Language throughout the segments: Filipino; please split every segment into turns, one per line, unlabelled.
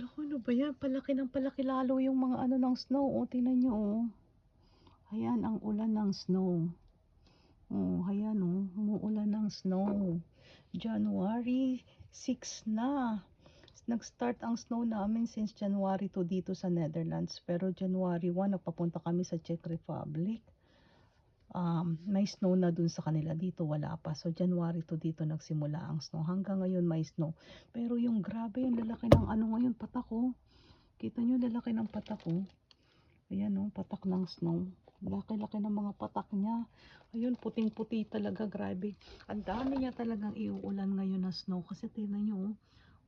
Naku, ano ba yan? Palaki ng palaki lalo yung mga ano ng snow. O, tingnan nyo, oh. Ayan, ang ulan ng snow. Oh, ayan, oh. Umuulan ng snow. January 6 na. Nag-start ang snow namin since January 2 dito sa Netherlands. Pero January 1, nagpapunta kami sa Czech Republic. May snow na dun sa kanila, dito wala pa. So January to dito nagsimula ang snow, hanggang ngayon may snow. Pero yung grabe, yung lalaki ng ano ngayon, patak, oh. Kita nyo lalaki ng patak, oh. Ayan, oh, patak ng snow. Laki-laki ng mga patak niya. Ayun, puting-puti talaga, grabe. Ang dami niya talagang iuulan ngayon na snow, kasi tingnan nyo, oh,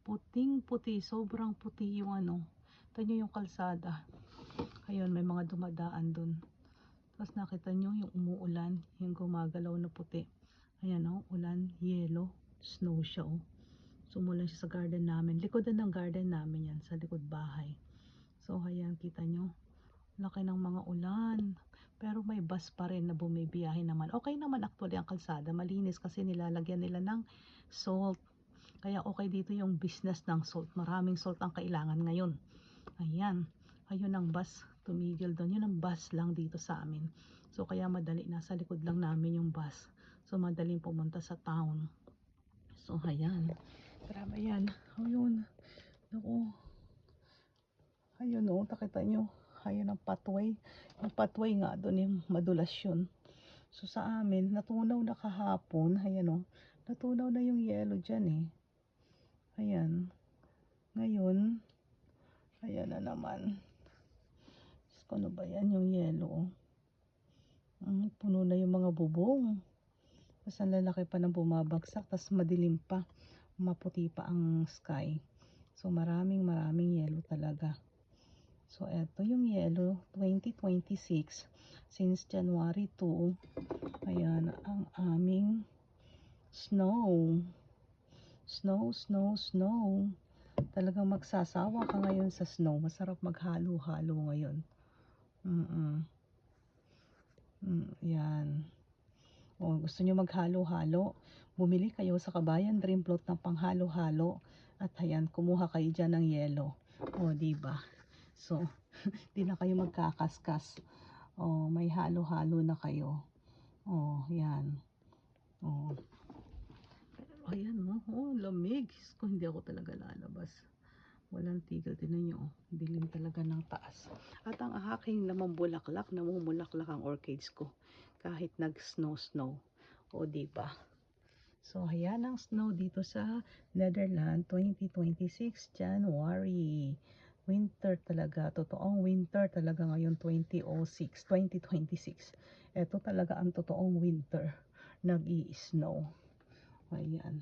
puting-puti, sobrang puti yung ano. Tingnan nyo yung kalsada. Ayun, may mga dumadaan dun. Tapos nakita nyo yung umuulan, yung gumagalaw na puti. Ayan, oh, ulan, yellow, snow siya, oh. Sumulan siya sa garden namin. Likodan ng garden namin yan, sa likod bahay. So ayan, kita nyo, laki ng mga ulan. Pero may bus pa rin na bumibiyahe naman. Okay naman actually ang kalsada, malinis kasi nilalagyan nila ng salt. Kaya okay dito yung business ng salt. Maraming salt ang kailangan ngayon. Ayan, ayun ang bus, tumigil doon. Yun ang bus lang dito sa amin. So kaya madali, nasa likod lang namin yung bus. So madaling pumunta sa town. So ayan, grabe yan. Ayun, naku. Ayun, oh, nakita nyo. Ayun ang pathway. Yung pathway nga doon, yung madulas yun. So sa amin, natunaw na kahapon. Ayan, oh, natunaw na yung yellow dyan, eh. Ayan. Ngayon, ayan na naman. Ano ba yan, yung yellow, oh. Puno na yung mga bubong. Tapos ang lalaki pa ng bumabagsak. Tapos madilim pa. Maputi pa ang sky. So maraming yellow talaga. So eto yung yellow 2026. Since January 2. Ayan ang aming snow. Snow. Talagang magsasawa ka ngayon sa snow. Masarap maghalo-halo ngayon. Yan. O, gusto nyo maghalo-halo, bumili kayo sa Kabayan Dream Plot ng panghalo-halo. At ayan, kumuha kayo dyan ng yelo. O, diba? So, di na kayo magkakaskas. O, may halo-halo na kayo. O, yan. O, ayan, oh, lamig. Kung hindi ako talaga lalabas. Walang tigil, tinan nyo, dilim talaga ng taas. At ang aking namumulaklak ang orchids ko. Kahit nag-snow. O, diba? So, ayan ang snow dito sa Netherlands 2026 January. Winter talaga. Totoong winter talaga ngayon 2026. Ito talaga ang totoong winter. Nag-i-snow. Ayan.